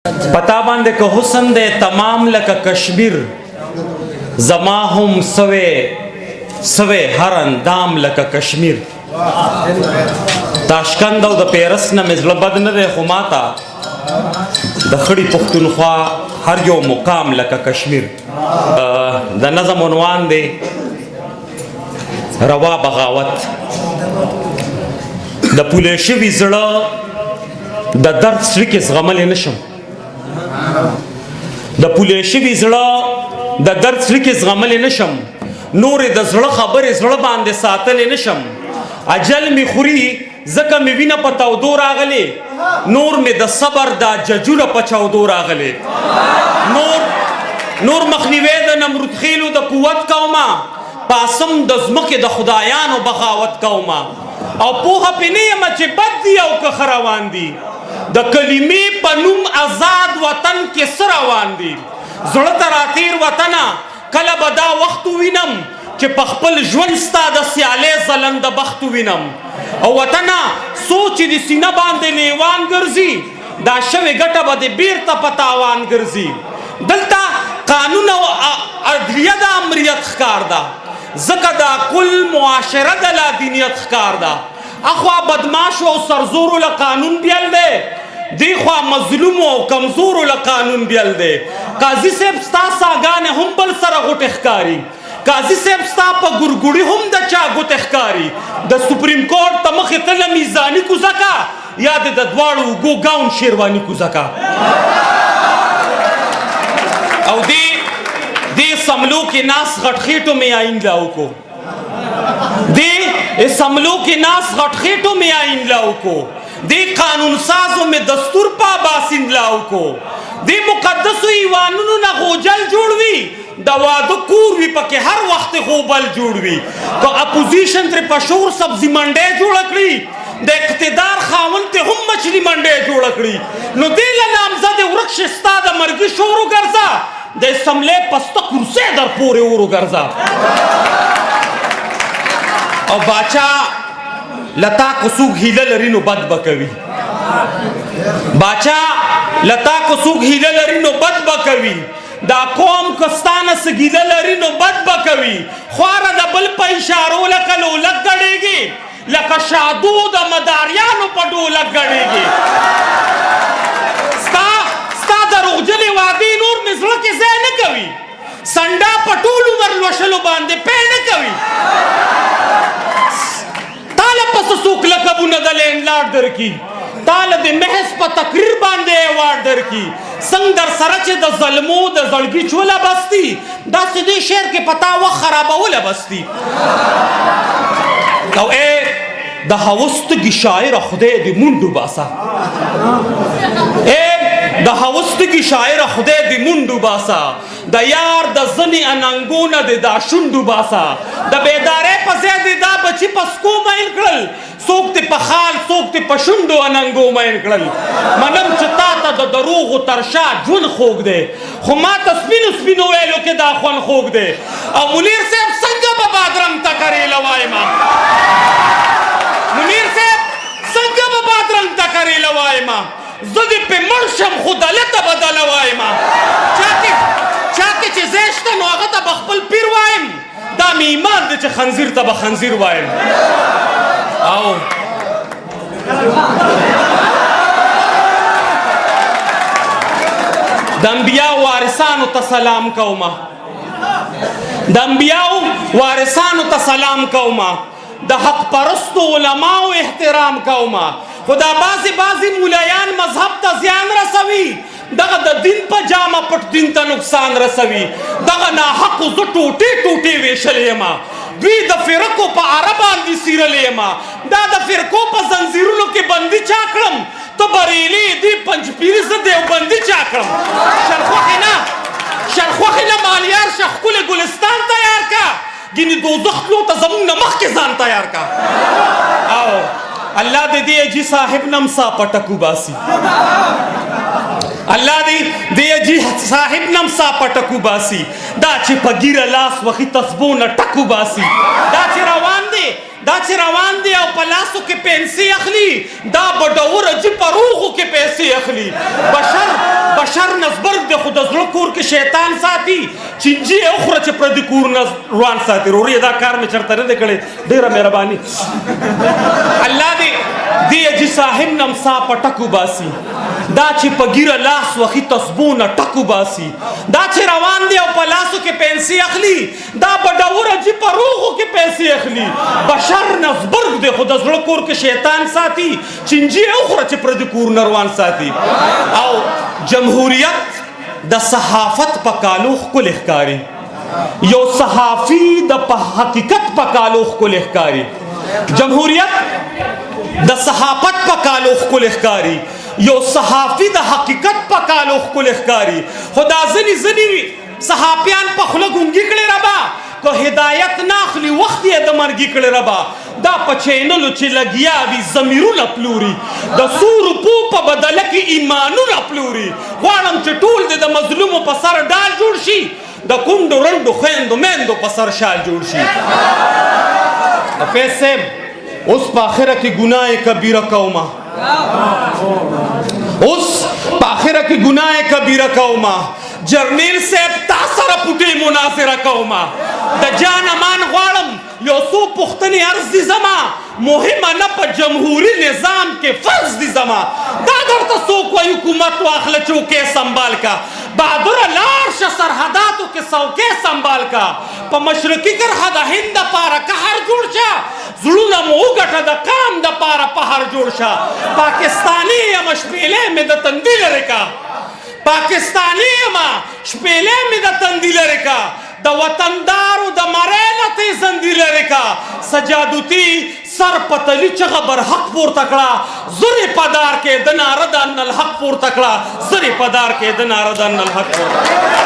پتا باندې که حسن دے تمام لکه کشمیر زما هم سوے هر اندام لکه کشمیر تاشکند او د پیرس نه مزله بد نه دی خو ماته د خړی پښتونخوا هر یو مقام لکه کشمیر د نظم عنوان دی روا بغاوت د پولی شوي زړه د درد سړي کې زغملی نشم د پولی شوي زړه د درد سړي کې زغملی نشم نورې د زړه خبرې زړه باندې ساتلی نشم اجل می خوري ځکه مې وینه په تودو راغلی نور مې د صبر دا ججوره په چاودو راغلی نور مخنیوی د نمرود خیلو د قوت کومه پاسم د ځمکې د خدایانو بغاوت کومه او پوهه پې نه یم چې بد دي او که ښه روان دي د کلمې په نوم آزاد وطن کې څه روان دي زړه ته راتیر وطنه کله به دا وخت ووینم چې په خپل ژوند ستا د سیالۍ ځلنده بخت ووینم او وطنه څوک چې د سینه باندې لیوان ګرځي دا شوې ګټه به د بیرته په تاوان ګرځي دلته قانون او عدلیه د امریت ښکار ده ځکه دا کل معاشره د لادینیت ښکار ده اخوا بدماشو او سرزورو له قانون بیل دی دی خوا مظلومو او کمزورو له قانون بیل دی قاضي صاحب ستا ساګانې هم بل سره غوټې ښکاري قاضي صاحب ستا په ګورګوړي هم د چا ګوتې ښکاري د سپریم کورټ ته مخې تله میزاني کوزه کا یا د دواړو اوږو ګاون شیرواني کوزه کا او دی سملو کې ناس غټخېټو مې آئین لاو کو دی سملو کې ناس غټخېټو مې آئین لاو کو دی قانون سازو میں دستور پا باسند لاو کو دی مقدسو ایوانونو نا غوجل جوڑوی دا وادو کور وی پاکے ہر وقت غوبل جوڑوی تو اپوزیشن تر پشور سبزی منڈے جوڑکڑی دا اقتدار خاون تے ہم مچلی منڈے جوڑکڑی نو دیل نامزد ورکشستا دا مرگی شورو گرزا دا اسملے پستا کرسے در پورے اورو گرزا او باچا لتا کسوگ ہیلہ لرینو بد بکوی باچا لتا کسوگ ہیلہ لرینو بد بکوی دا قوم کستانه سگیده لرینو بد بکوی خواره دا بل پا اشارو لکا لولک گڑے گی لکا شادو دا مداریانو پا دولک گڑے گی ستا دا رغجل وادی نور مزرو کی زی نکوی سنڈا پا طولو مرلوشلو باندے پی نکوی تالا پس سوک لکبو ندل انلار در کی تالا دے محض پا تقریر باندے ایوار در کی سنگ در سرچ دا ظلمو دا زلگی چولا بستی دا سدی شیر کے پتا وقت خرابولا بستی او اے دا حوستگی شاعر خودے دی منڈو باسا اے دا حوستگی شاعر خودے دی منڈو باسا دا یار دا زنی انانگون دی دا شنڈو باسا دا بیدارے پزیدی دا بچی پسکو مائن کرل سوک تی پخال سوک تی پشنڈو انانگو مائن کرل منم چتا تا دا دروغ و ترشا جون خوگ دے خو ما تسپینو سپینو ویلو کے دا خون خوگ دے او منیر صاحب سنگا با بادرنگ تا کرے لوائی ما منیر صاحب سنگا با بادرنگ تا کرے لوائی ما زدی پہ مرشم خدا لتا بدا لوائی ما چاکی چی زیشتا نو آغا تا بخبل پیر وائم دا می ایمان دے چی خنزیر تا بخنزیر وائم آو دا انبیاء وارثانو تا سلام کوما دا انبیاء وارثانو تا سلام کوما دا حق پرستو علماء احترام کوما خدا بازی مولیان مذہب تا زیان رسوی دغه د دین په جامه پټ دین ته نقصان رسوي دغه ناحقو زه ټوټې ویشلی یم دوی د فرقو په اره باندې څیرلی یم دا د فرقو په زنځیرونو کې بندي چا کړم ته بریلي دی پنجپیري زه دیوبندي چا کړم شرخوښې نه مالیار شه ښکلې ګلستان تیار کا ګینې دوزخ تلو ته زمونږ نه مخکې ځان تیار کا او اللہ دے دی اجی صاحب نمسا پٹکو باسی اللہ دے اجی صاحب نمسا پٹکو باسی دا چی پا گیر لاس وخی تصبون ٹکو باسی دا چی روان دے دا چې روان دی او په لاسو کې پنسي اخلي دا بډور چې په روغو کې پیسې اخلي بشر نزبرګ دی خو د زړه کور کې شیطان ساتي چینجي اخره چې پردي کور نه روان ساتي رورې دا کار مې چرته نه دی کړی ډېره مهرباني الله دې دی اجي صاحب نم سا په ټکو باسي دا چې په ګیره لاس وخي تسبونه ټکو باسي دا چې روان دی او په لاسو کې پنسي اخلي دا بډور چې په روغو کې پیسې اخلي بشر نزبرګ دی خو د زړه کور کې شیطان ساتي چینجي اخره چې پردي کور نه روان ساتي او جمهوریت د صحافت په کالو ښکلی ښکاري یو صحافي د په حقیقت په کالو ښکلی ښکاري جمهوریت د صحافت په کالو ښکلی ښکاري یو صحافي د حقیقت په کالو ښکلی ښکاري خو دا ځینې صحافیان په خوله ګونګي کړې ربا که هدایت نه اخلي وخت یې د مرګي کړې ربا دا په چینلو چې لګیا وي ضمیرونه پلوري د څو روپو په بدله کې ایمانونه پلوري غواړم چې ټول د مظلومو په سر ډال جوړ شي د کونډو رنډو خویندو میندو په سر شال جوړ شي حافظ صاحب اوس په آخره کې ګناه کبیره کومه اوس په آخره کې ګناه کبیره کومه جرنیل صاحب تا سره پټې مناظره کومه د جان امان غواړم یو څو پوښتنې عرض دي زما مهمه نه په جمهوري نظام کې فرض دي زما دا درته څوک وایي حکومت واخله چوکۍ سنبال کا بهادره لاړ شه سرحداتو کې څوکۍ سنبال کا په مشرقي کرښه د هند دپاره قهر جوړ شه زړونه مو وګټه د قام دپاره پهر جوړ شه پاکستاني یم شپېلې مې د تندي لرې کا پاکستانی ما شپېلې مې د تندي لرې کا د وطندارو د مرۍ نه تې زندي لرې کا سجادوتي سر پتلی چغه بر حق پورته کړه زرې پدار کې د ناره د ان الحق پورته کړه زرې پدار کې د ناره د ان الحق پورته